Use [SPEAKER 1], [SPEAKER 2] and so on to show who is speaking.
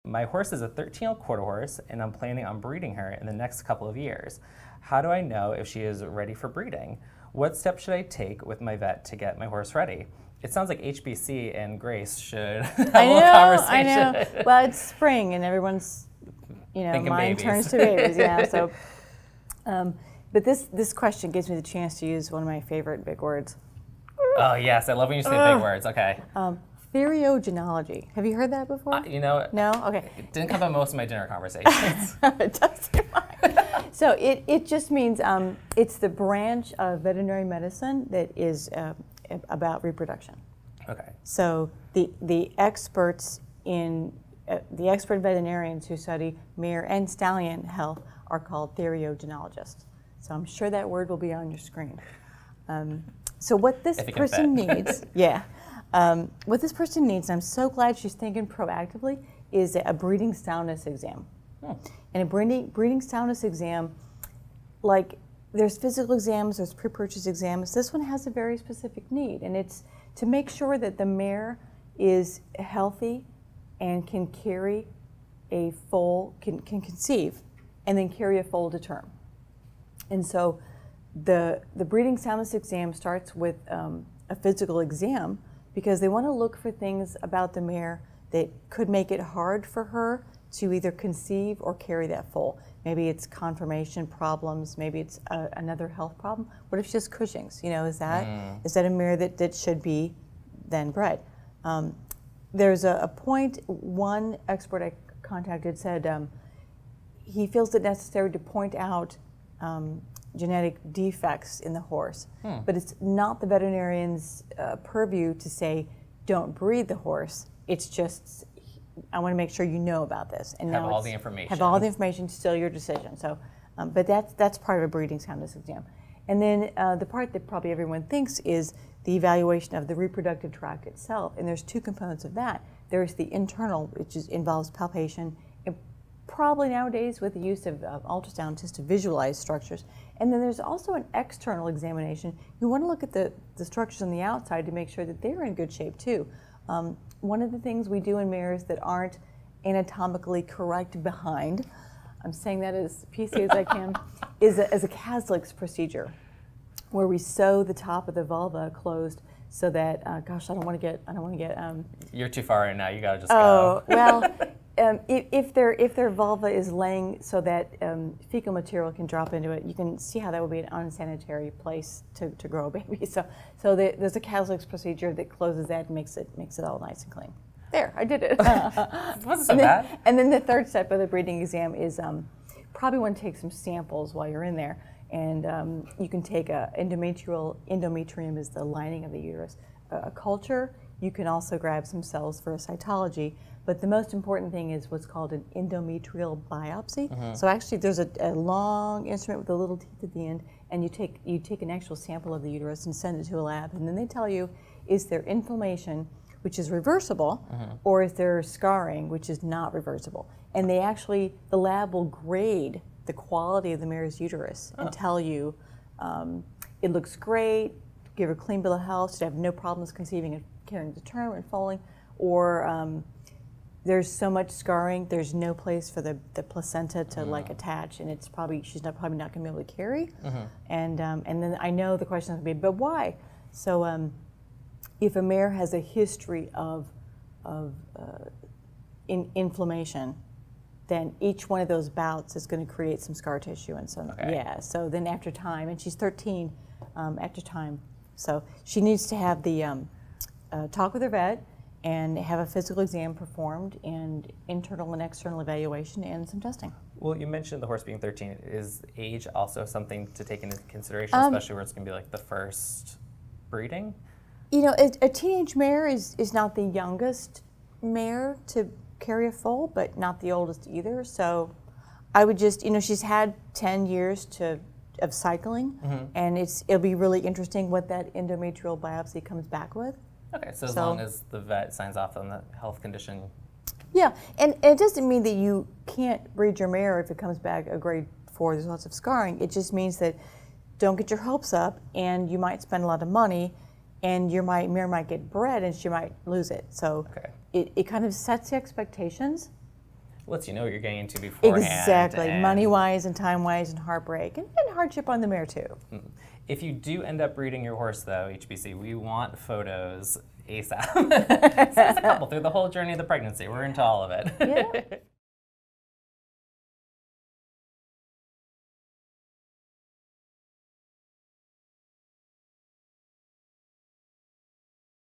[SPEAKER 1] My horse is a 13-year-old quarter horse, and I'm planning on breeding her in the next couple of years. How do I know if she is ready for breeding? What steps should I take with my vet to get my horse ready? It sounds like HBC and Grace should have a little conversation.
[SPEAKER 2] I know. Well, it's spring, and everyone's, mind
[SPEAKER 1] babies.
[SPEAKER 2] turns to babies. Yeah. So, but this question gives me the chance to use one of my favorite big words.
[SPEAKER 1] Oh yes, I love when you say big words. Okay.
[SPEAKER 2] Theriogenology. Have you heard that before? No? Okay.
[SPEAKER 1] It didn't come up most of my dinner conversations.
[SPEAKER 2] It does. So it just means it's the branch of veterinary medicine that is about reproduction.
[SPEAKER 1] Okay.
[SPEAKER 2] So the experts in the expert veterinarians who study mare and stallion health are called Theriogenologists. So I'm sure that word will be on your screen. So what this person needs, what this person needs, and I'm so glad she's thinking proactively, is a breeding soundness exam. And a breeding soundness exam, like there's physical exams, there's pre-purchase exams. This one has a very specific need, and it's to make sure that the mare is healthy and can carry a foal, can conceive, and then carry a foal to term. And so the breeding soundness exam starts with a physical exam because they want to look for things about the mare that could make it hard for her to either conceive or carry that foal. Maybe it's conformation problems, maybe it's another health problem. What if she has Cushing's? Is that a mare that should be then bred? There's a point, one expert I contacted said he feels it necessary to point out genetic defects in the horse, but it's not the veterinarian's purview to say, don't breed the horse. It's just, I want to make sure you know about this. And
[SPEAKER 1] have all the information.
[SPEAKER 2] Have all the information, still your decision. So, but that's part of a breeding soundness exam. And then the part that probably everyone thinks is the evaluation of the reproductive tract itself. And there's two components of that. There's the internal, which involves palpation, and probably nowadays with the use of ultrasound just to visualize structures. And then there's also an external examination. You want to look at the structures on the outside to make sure that they're in good shape too. One of the things we do in mares that aren't anatomically correct behind, I'm saying that as PC as I can, is a Caslick's procedure, where we sew the top of the vulva closed so that, gosh, I don't want to get.
[SPEAKER 1] You're too far right now. You gotta just
[SPEAKER 2] go.
[SPEAKER 1] go.
[SPEAKER 2] Well, if their vulva is laying so that fecal material can drop into it, you can see how that would be an unsanitary place to grow a baby. So there's a Caslick's procedure that closes that and makes it all nice and clean. There, I did it.
[SPEAKER 1] It wasn't so bad.
[SPEAKER 2] And then the third step of the breeding exam is probably want to take some samples while you're in there. And you can take endometrium is the lining of the uterus, a culture. You can also grab some cells for a cytology. But the most important thing is what's called an endometrial biopsy. So actually there's a long instrument with a little teeth at the end, and you take an actual sample of the uterus and send it to a lab, and then they tell you, is there inflammation, which is reversible, or is there scarring, which is not reversible? And the lab will grade the quality of the mare's uterus and tell you it looks great, give her a clean bill of health, should have no problems conceiving and carrying to term and foaling, or there's so much scarring, there's no place for the placenta to attach, and she's probably not going to be able to carry. And then I know the question is going to be, but why? So if a mare has a history of inflammation, then each one of those bouts is going to create some scar tissue and some So then after time, and she's 13 after time, so she needs to have the talk with her vet and have a physical exam performed and internal and external evaluation and some testing.
[SPEAKER 1] Well, you mentioned the horse being 13. Is age also something to take into consideration, especially where it's going to be like the first breeding?
[SPEAKER 2] A teenage mare is not the youngest mare to carry a foal, but not the oldest either. So I would just, she's had 10 years of cycling, and it'll be really interesting what that endometrial biopsy comes back with.
[SPEAKER 1] Okay, so as long as the vet signs off on the health condition.
[SPEAKER 2] Yeah, and it doesn't mean that you can't breed your mare if it comes back a grade 4, there's lots of scarring. It just means that don't get your hopes up, and you might spend a lot of money, and your mare might get bred and she might lose it. So it kind of sets the expectations,
[SPEAKER 1] lets you know what you're getting into beforehand.
[SPEAKER 2] Exactly, money-wise and time-wise and heartbreak, and hardship on the mare too.
[SPEAKER 1] If you do end up breeding your horse, though, HBC, we want photos ASAP. Send us a couple through the whole journey of the pregnancy. We're into all of it.
[SPEAKER 2] Yeah.